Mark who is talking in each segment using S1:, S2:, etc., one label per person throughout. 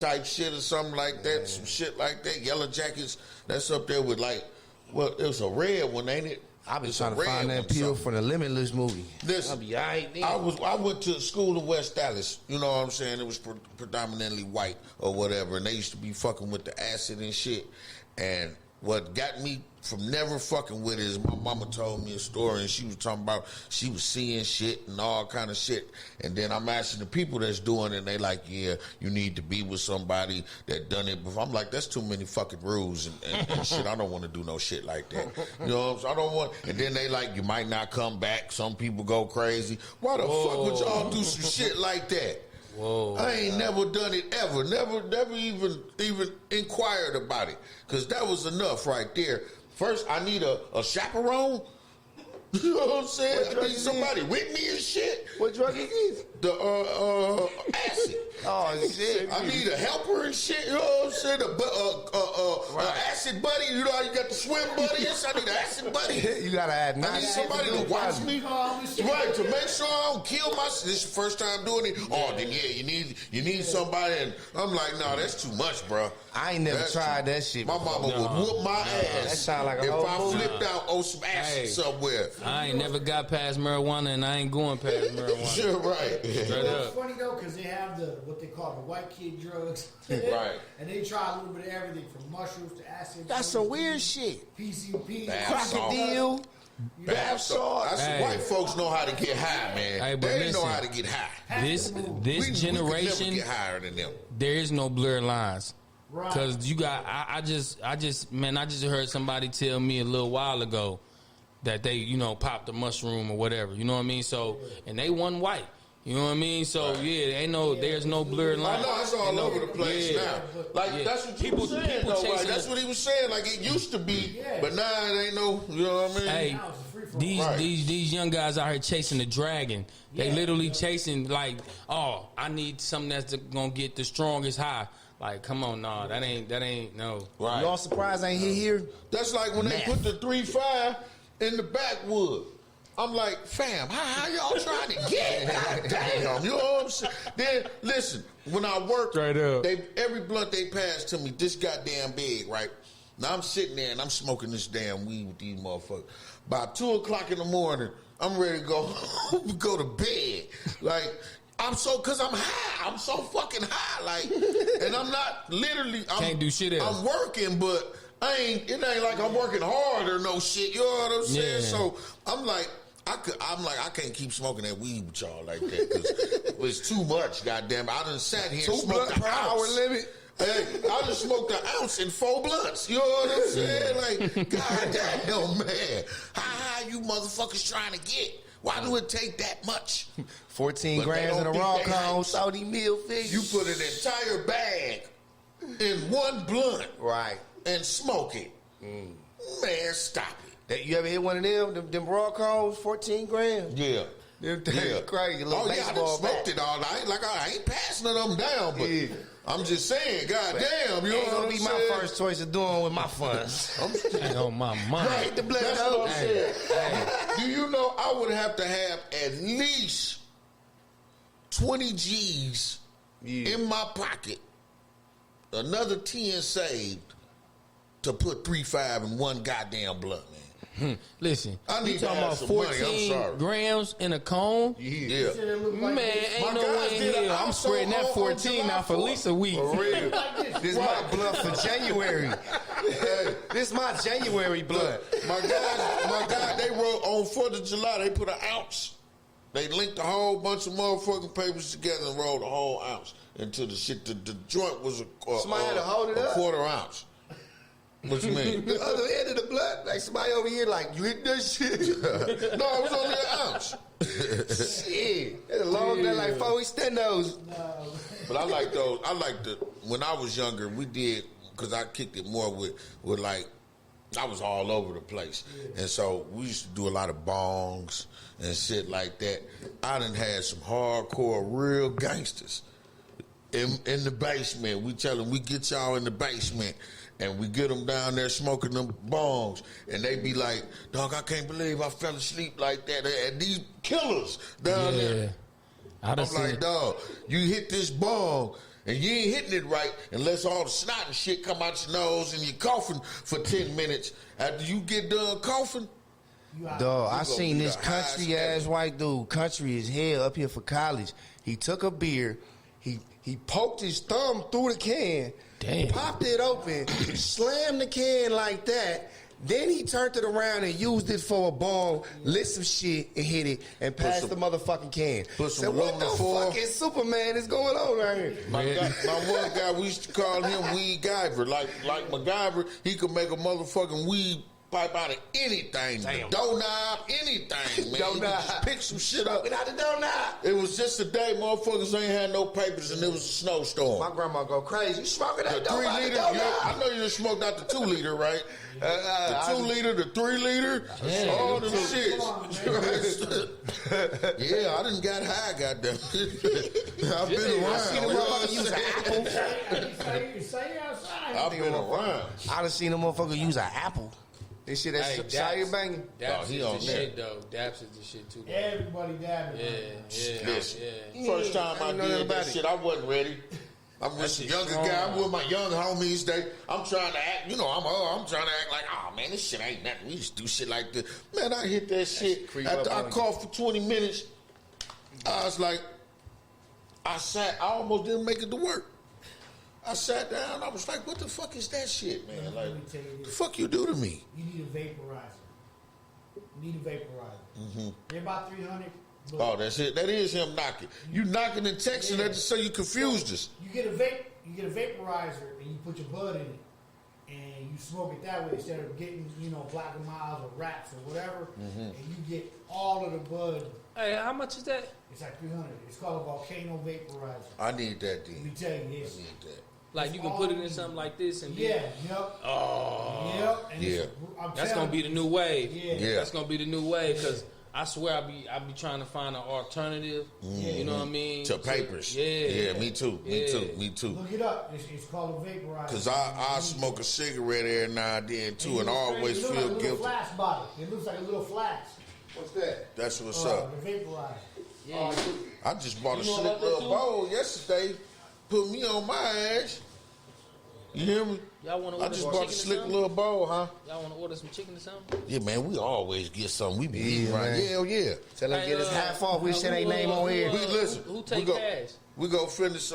S1: type shit or something like that, some shit like that. Yellow Jackets, that's up there with like, well, it was a red one, ain't it?
S2: I've been trying to find that appeal for the Limitless movie.
S1: Listen, I went to school in West Dallas. You know what I'm saying? It was predominantly white or whatever, and they used to be fucking with the acid and shit. And what got me from never fucking with it is my mama told me a story, and she was talking about she was seeing shit and all kind of shit. And then I'm asking the people that's doing it, and they like, yeah, you need to be with somebody that done it before. I'm like, that's too many fucking rules and shit. I don't want to do no shit like that. You know what I'm saying? I don't want. And then they like, you might not come back. Some people go crazy. Why the fuck would y'all do some shit like that?
S3: Whoa,
S1: I ain't never done it ever. Never even inquired about it. Because that was enough right there. First, I need a chaperone. You know what I'm saying? I need somebody with me and shit.
S2: What drug it is?
S1: The acid.
S2: Oh shit!
S1: I need a helper and shit. You know what I'm saying? An acid buddy. You know how you got the swim buddy? Yes, I need an acid buddy.
S2: You gotta add.
S1: I need somebody to watch me, right? To make sure I don't kill myself. This is the first time doing it. Oh, then yeah, you need somebody. And I'm like, no, that's too much, bro.
S2: I ain't never tried that shit.
S1: My mama would whoop my ass.
S2: That sound like a
S1: if
S2: whole
S1: I
S2: movie.
S1: flipped out on some acid somewhere.
S3: I ain't never got past marijuana, and I ain't going past marijuana.
S1: Sure, right.
S4: It's funny though, because they have what they call the white kid drugs,
S1: right?
S4: And they try a little bit of everything from mushrooms to acid.
S2: That's some weird shit.
S4: PCP,
S2: crocodile, bath salt.
S1: White folks know how to get high, man.
S3: Hey, but
S1: they
S3: listen,
S1: know how to get high.
S3: This
S1: we
S3: generation
S1: could never get higher than them.
S3: There is no blurred lines.
S4: Right.
S3: Cause you got, I just heard somebody tell me a little while ago that they, popped a mushroom or whatever. You know what I mean? So, and they wasn't white. You know what I mean? So there's no blurred line.
S1: I know it's all over the place now. Like that's what people saying. Though, that's what he was saying. Like it used to be, but now it ain't no. You know what I mean?
S3: Hey, these young guys out here chasing the dragon. They literally chasing like, oh, I need something that's gonna get the strongest high. Like, come on, nah, that ain't no.
S1: Right.
S2: Y'all surprised I ain't here?
S1: That's like when they put the 3-5 in the backwood. I'm like, fam, how y'all trying to get? God damn, you know what I'm saying? Then listen, when I worked, every blunt they passed to me, this goddamn big, right? Now I'm sitting there and I'm smoking this damn weed with these motherfuckers. By 2:00 in the morning, I'm ready to go to bed. Like. Cause I'm high. I'm so fucking high. Like, and I'm not literally.
S3: Can't do shit else.
S1: I'm working, but it ain't like I'm working hard or no shit. You know what I'm saying? Yeah. So I'm like, I can't keep smoking that weed with y'all like that because it's too much. Goddamn, I done sat here and smoked an hour limit. Hey, I just smoked an ounce in 4 blunts. You know what I'm saying? Like, goddamn, man, how high you motherfuckers trying to get? Why do it take that much?
S2: 14 grams in a raw cone, Saudi meal fish.
S1: You put an entire bag in one blunt,
S2: right,
S1: and smoke it. Man, stop it.
S2: You ever hit one of them raw cones? 14 grams.
S1: Yeah.
S2: Them things crazy.
S1: I done smoked it all night. Like I ain't passing them down, but I'm just saying, goddamn, you know what I'm saying?
S2: Be my first choice of doing with my funds.
S3: I'm on my mind.
S1: Right, the black what I'm saying. Do you know I would have to have at least 20 G's in my pocket, another 10 saved to put 3-5 in one goddamn blunt, man.
S3: Listen,
S1: I need
S3: you talking about 14 grams in a cone?
S1: Yeah.
S3: Man, ain't no way in hell. I'm spreading that 14 out for at least a week.
S2: For real. This my blunt for January. This my January blunt.
S1: My God, they wrote on 4th of July, they put an ounce. They linked a whole bunch of motherfucking papers together and rolled a whole ounce into the shit. The joint was a quarter ounce. What you mean?
S2: The other end of the blood, like somebody over here, like you hit that shit.
S1: No, it was only an ounce.
S2: Shit, that's a long day, like 4 extendos.
S1: But I like those. When I was younger, we did because I kicked it more with like I was all over the place, and so we used to do a lot of bongs and shit like that. I done had some hardcore real gangsters in the basement. We tell them we get y'all in the basement. And we get them down there smoking them bongs. And they be like, dog, I can't believe I fell asleep like that. And these killers down there. I'm like, dog, you hit this bong and you ain't hitting it right unless all the snot and shit come out your nose and you're coughing for 10 minutes. After you get done coughing,
S2: dog, I seen this country ass white dude, country as hell, up here for college. He took a beer, he poked his thumb through the can, popped it open, slammed the can like that. Then he turned it around and used it for a ball, lit some shit and hit it, and passed the motherfucking can. So what the fucking Superman is going on right here?
S1: My one guy, we used to call him Weed Guyver. Like MacGyver, he could make a motherfucking weed pipe out of anything.
S2: Damn.
S1: The doorknob, anything, man.
S2: Doorknob.
S1: Just pick some shit up.
S2: Get out the doorknob.
S1: It was just a day motherfuckers ain't had no papers and it was a snowstorm.
S2: My grandma go crazy. You smoking that
S1: The 3 liter, I know you done smoked out the 2 liter, right? The 2 liter, the 3 liter, all them shits. Yeah, I done got high, goddamn. I've been around.
S2: I seen a motherfucker use an apple.
S1: I've been around.
S2: I done seen a motherfucker use an apple. This shit that's Shia banging.
S3: Daps
S1: he
S3: is
S1: on
S3: the
S1: there.
S3: shit, though. Daps is the shit, too. Though.
S4: Everybody dabbing.
S3: Yeah.
S1: First time I did that shit, I wasn't ready. I'm with a younger guy. I'm with my young homies. I'm trying to act, I'm trying to act like, oh, man, this shit ain't nothing. We just do shit like this. Man, I hit that shit. After I coughed for 20 minutes, I was like, I almost didn't make it to work. I sat down. I was like, what the fuck is that shit, man? Like, the fuck you do to me?
S4: You need a vaporizer.
S1: Mm-hmm.
S4: They're about 300.
S1: Oh, that's it. That is him knocking. You knocking and texting that just so you confused us.
S4: You get a vaporizer and you put your bud in it, and you smoke it that way instead of getting Black and Miles or Raps or whatever, and you get all of the bud.
S3: Hey, how much is that?
S4: It's like 300. It's called a volcano vaporizer.
S1: I need that, D.
S4: Let me tell you this.
S1: I need that.
S3: Like, you can put it in something like this and
S4: Yep. Oh. Yep. And
S1: Yeah.
S3: That's gonna be the new wave.
S4: Yeah.
S3: That's gonna be the new wave because I swear I be trying to find an alternative. You know what I mean?
S1: To papers.
S3: Yeah,
S1: me too.
S4: Look it up. It's called a vaporizer.
S1: Because I smoke a cigarette every now and then too, and I always feel
S4: like
S1: guilty.
S4: Flask bottle. It looks like a little flask.
S2: What's that?
S1: That's what's up.
S4: The vaporizer.
S3: Yeah.
S1: I just bought a
S3: You know
S1: slick
S3: about that
S1: little
S3: too?
S1: bowl yesterday. Put me on my ass. You hear me?
S3: Y'all want to
S1: I
S3: order
S1: just
S3: some
S1: bought a
S3: chicken or
S1: slick
S3: something?
S1: little bowl, huh?
S3: Y'all want to order some chicken or something?
S1: Yeah, man, we always get something. We be eating
S2: Yeah,
S1: right.
S2: man.
S1: Hell yeah.
S2: Tell him get us half off. We shit ain't name on here.
S1: We listen.
S3: Who take
S1: we go,
S3: cash?
S1: We go finish.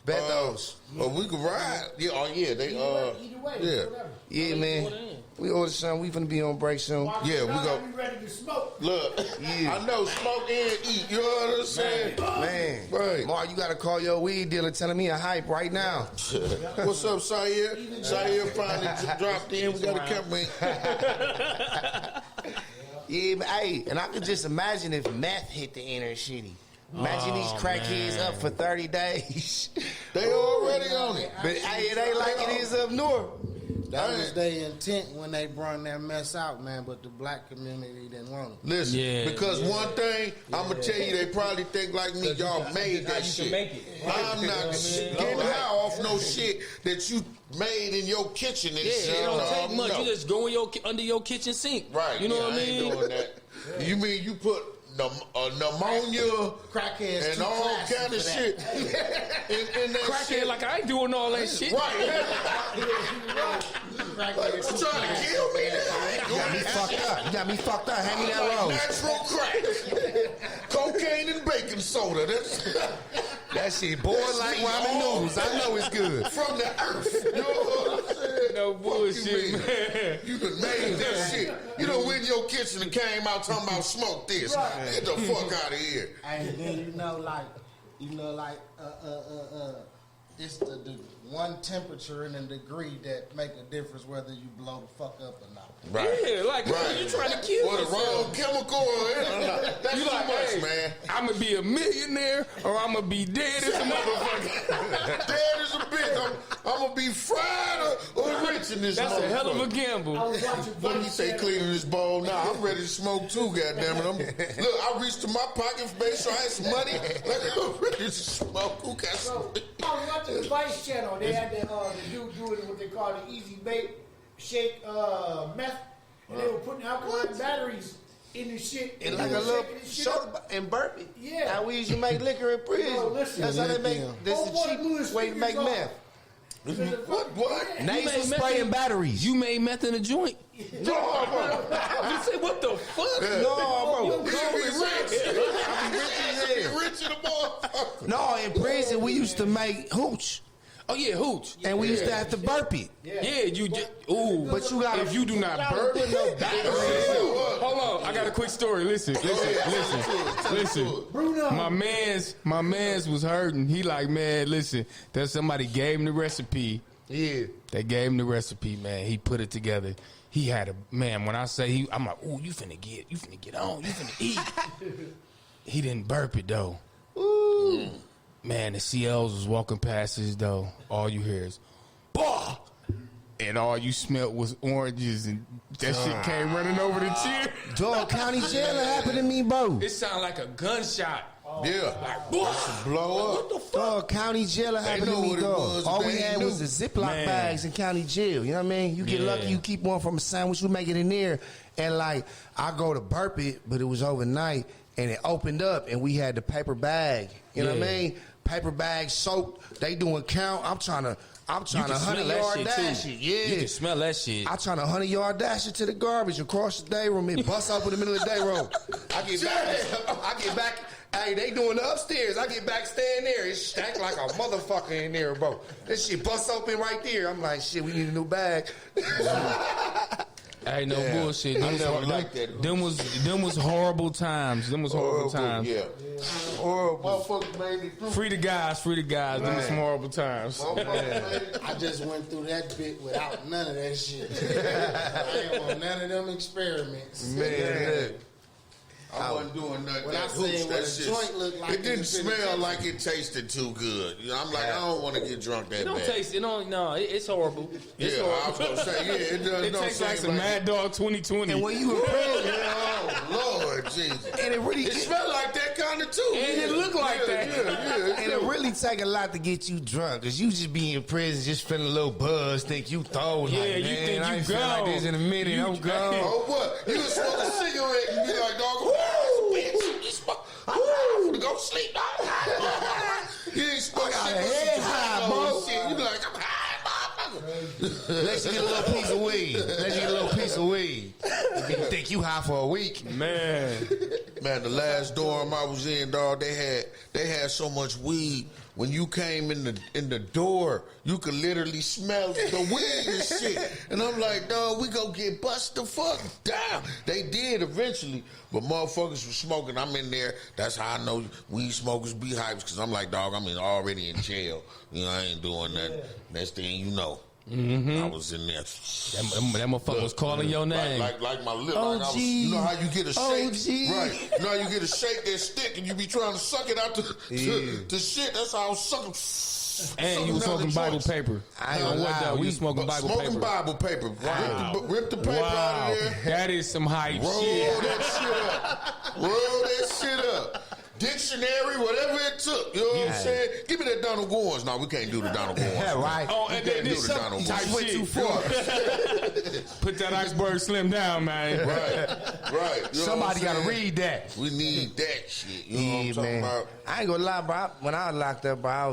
S2: Betos.
S1: We can ride. Yeah. Oh yeah. They.
S4: Either way,
S1: Yeah.
S4: whatever.
S2: Yeah, man. We ordered something. We finna be on break soon.
S1: Yeah, we go.
S4: Be ready to smoke.
S1: Look,
S2: Yeah.
S1: I know smoke and eat. You know what I'm saying?
S2: Man,
S1: Right.
S2: Mark, you gotta call your weed dealer telling me a hype right now.
S1: What's up, Sayer? Sayer finally dropped in. We got a camera.
S2: Yeah, but, hey, and I could just imagine if meth hit the inner city. Imagine these crackheads up for 30 days.
S1: They already on it.
S2: But hey, it ain't like it is up north.
S5: That was their intent when they brought that mess out, man. But the black community didn't want it.
S1: Listen,
S3: Yeah,
S1: because one thing, I'm going to tell you, they probably think like me, y'all made that shit.
S3: make it.
S1: I'm not getting high off no shit that you made in your kitchen and
S3: Yeah,
S1: shit.
S3: it don't take much.
S1: No.
S3: You just go in under your kitchen sink.
S1: Right.
S3: You know
S1: yeah,
S3: what I
S1: ain't
S3: mean?
S1: doing that. You mean you put pneumonia
S5: Crackheads
S1: and
S5: too
S1: all
S5: classy
S1: kind of
S5: for that.
S1: shit in that
S3: Crackhead
S1: shit?
S3: like I ain't doing all that shit.
S1: Right. Like, you trying to kill me?
S2: You got me fucked up. You got me fucked up. Hand me that
S1: Like
S2: rose.
S1: natural crack. Cocaine and baking soda. That's
S2: That shit boiled like ramen noodles. I know it's good.
S1: from the earth. You know what I'm saying?
S3: No bullshit,
S1: Fuck
S3: man.
S1: You done made that shit. You done went in your kitchen and came out talking about smoke this. Get the fuck out of here.
S5: And then it's the one temperature and a degree that make a difference whether you blow the fuck up or not.
S1: Right.
S3: Yeah, like you trying to kill
S1: What, the
S3: yourself.
S1: wrong chemical? That's
S3: You
S1: too
S3: like,
S1: much,
S3: hey,
S1: man.
S3: I'm gonna be a millionaire or I'm gonna be dead as a motherfucker.
S1: Dead as a bitch. I'm gonna be fried or rich in this
S3: That's a hell of a
S1: motherfucker.
S3: gamble.
S4: I was watching
S1: What do you
S4: Vice
S1: say,
S4: Channel.
S1: cleaning this bowl now? I'm ready to smoke too, goddammit. Look, I reached to my pocket for make sure I had some money. Like, I'm ready to smoke. Who got some?
S4: So, I was watching the Vice Channel. They had the dude doing what they call the easy bake shake meth. And they were putting alkaline batteries in the shit.
S2: And like a little soda and burp it.
S4: Yeah.
S2: How we used to make liquor in prison.
S4: No, listen.
S2: That's how they make. This is the cheap way to make meth.
S1: What?
S2: Nasal spray and batteries.
S3: You made meth in a joint?
S1: No, bro.
S3: You say what the fuck?
S2: No, bro.
S1: Rich in the motherfucker.
S2: No, in prison we used to make hooch.
S3: Oh yeah, hooch.
S2: And we used to have to burp it.
S3: Yeah, you just ooh.
S2: But you gotta,
S3: if you do not burp it, hold on. I got a quick story. Listen.
S4: Bruno.
S3: My man's was hurting. He like, man, listen. That somebody gave him the recipe.
S2: Yeah.
S3: They gave him the recipe, man. He put it together. He had a man. When I say I'm like, ooh, you finna get on, you finna eat. He didn't burp it though.
S2: Ooh.
S3: Man, the CLs was walking past his door. All you hear is, bah! And all you smelled was oranges, and that shit came running over the chair.
S2: Dog, county jail happened to me, bro.
S3: It sounded like a gunshot.
S1: Yeah.
S3: Like,
S1: Blow up.
S3: what the fuck?
S2: Dog, county jail happened to
S1: know
S2: me,
S1: what it
S2: dog.
S1: was,
S2: All we
S1: they
S2: had
S1: knew.
S2: was the Ziploc
S3: Man.
S2: bags in county jail. You know what I mean? You get
S3: Yeah.
S2: lucky, you keep one from a sandwich, you make it in there. And like, I go to burp it, but it was overnight, and it opened up, and we had the paper bag. You know what I
S3: Yeah.
S2: mean? Paper bag soaked. They doing count. I'm trying to
S3: You can
S2: 100
S3: smell that
S2: yard
S3: shit
S2: dash
S3: too.
S2: it. Yeah.
S3: You can smell that shit.
S2: I trying to 100 yard dash it to the garbage across the day room. It bust up in the middle of the day room. I get back. Hey, they doing the upstairs. I get back, stand there. It stank like a motherfucker in there, bro. This shit bust open right there. I'm like, shit, we need a new bag.
S3: Hey, no bullshit.
S1: I never liked that.
S3: Them was horrible times. Them was horrible times.
S1: Yeah. Horrible. Motherfuckers made it through.
S3: Free the guys. Them was some horrible times.
S5: I just went through that bit without none of that shit. I ain't on none of them experiments.
S2: Man.
S1: I wasn't doing nothing.
S5: When I
S1: that
S5: seen
S1: hooch,
S5: what
S1: that
S5: a
S1: shit.
S5: joint looked like
S1: It
S5: in
S1: didn't
S5: the
S1: smell
S5: penitentiary.
S1: like it tasted too good. You know, I'm like, I don't want to get drunk that
S3: It don't
S1: bad.
S3: taste. It don't. No, it's horrible. It's
S1: Yeah, I was
S3: horrible.
S1: gonna say, yeah, it does.
S3: It
S1: don't
S3: tastes like
S1: taste
S3: some Mad Dog 2020.
S2: And when you in prison,
S1: Oh Lord Jesus!
S2: and it really
S1: It smelled like that kind of too.
S3: And it looked like that.
S2: and it really take a lot to get you drunk, cause you just be in prison, just feeling a little buzz, think you throw.
S3: Yeah,
S2: like,
S3: you
S2: man,
S3: think
S2: I
S3: you
S2: ain't feel like
S3: gone.
S2: this in a minute. I'm gone.
S1: Oh what? You would smoke a cigarette and be like, dog, woo, bitch, you smoke. I'm gonna go sleep. You ain't smoking
S2: got
S1: shit
S2: a
S1: but
S2: head
S1: some
S2: high,
S1: tobacco
S2: bro.
S1: and shit. You be like, I'm high, motherfucker.
S2: Let you get a little piece of weed. Let you get a little piece of weed. You think you high for a week?
S3: Man,
S1: Man, the last dorm I was in, dog, they had so much weed. When you came in the door, you could literally smell the weed and shit. And I'm like, dog, we gonna get bust the fuck down. They did eventually, but motherfuckers was smoking. I'm in there. That's how I know weed smokers be hypes, because I'm like, dog, I'm already in jail. You know, I ain't doing nothing. Next thing you know, I was in there.
S3: that motherfucker was calling your name.
S1: Like my lip.
S2: Oh,
S1: Like I was,
S2: gee.
S1: you know how you get a
S2: Oh,
S1: shake?
S2: gee.
S1: Right. You know how you get a shake that stick and you be trying to suck it out to shit. That's how I was sucking.
S3: And you was
S1: down
S3: smoking
S1: the
S3: Bible
S1: joints.
S3: paper.
S2: I ain't
S3: On
S2: gonna
S3: what
S2: lie,
S3: though?
S2: we
S3: You smoking Bible
S1: Smoking
S3: paper.
S1: Bible paper.
S3: Wow.
S1: Rip the paper out
S3: Wow,
S1: of there.
S3: that is some hype
S1: Roll
S3: shit.
S1: that shit up. Roll that shit up. Dictionary, whatever it took. You know what I'm saying? Give me that Donald Goins. No, we can't do the Donald Goins.
S2: Yeah, right.
S3: Oh, and then
S1: Can't do
S3: this
S1: the Donald
S3: type
S1: Goins.
S2: went
S3: shit.
S2: too far.
S3: Put that iceberg slim down, man.
S1: Right. You know
S2: Somebody
S1: what I'm
S2: gotta
S1: saying?
S2: read that.
S1: We need that shit. You know
S2: Yeah,
S1: what I'm talking
S2: man.
S1: about?
S2: I ain't gonna lie, bro. When I was locked up, bro, I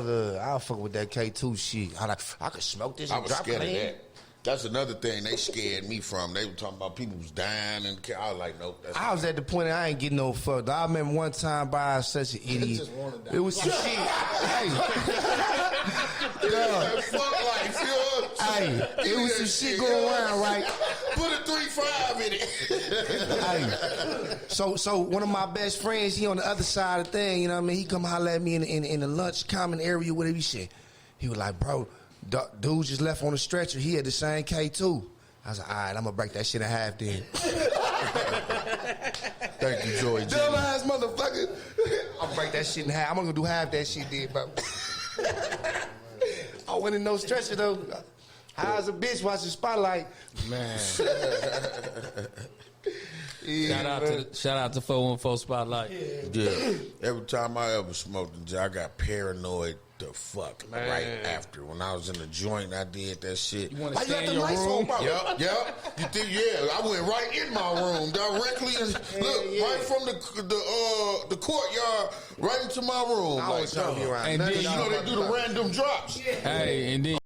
S2: was fucking with that K2 shit. I could smoke this
S1: I
S2: and
S1: was
S2: drop
S1: scared
S2: it
S1: of
S2: in.
S1: that. That's another thing they scared me from. They were talking about people was dying, and I was like, nope. That's
S2: I was at the point I ain't getting no fuck. I remember one time, bro, I was such an idiot.
S5: just wanna die.
S2: It was some shit. Hey,
S1: yeah, fuck life, you know?
S2: hey,
S1: Give
S2: it
S1: me
S2: was
S1: that
S2: some shit
S1: you
S2: going
S1: know?
S2: around, right?
S1: Put a 3-5 in it.
S2: Hey, so one of my best friends, he on the other side of the thing, you know what I mean? He come holler at me in the lunch common area, whatever he said. He was like, bro, dude just left on the stretcher. He had the same K2. I was like, all right, I'm gonna break that shit in half then.
S1: Thank you, Joy G.
S2: Dumbass motherfucker. I'll break that shit in half. I'm gonna do half that shit then, bro. I went in no stretcher though. High as a bitch watching Spotlight.
S3: Man. Shout out to 414 Spotlight.
S1: Yeah. Every time I ever smoked, I got paranoid the fuck right after. When I was in the joint, I did that shit.
S3: You want to stay in your room?
S1: Yep. You think? Yeah, I went right in my room directly. Right from the courtyard right into my room.
S2: I was trying to be around.
S3: And then
S1: you know they do the random drops.
S3: Hey, and then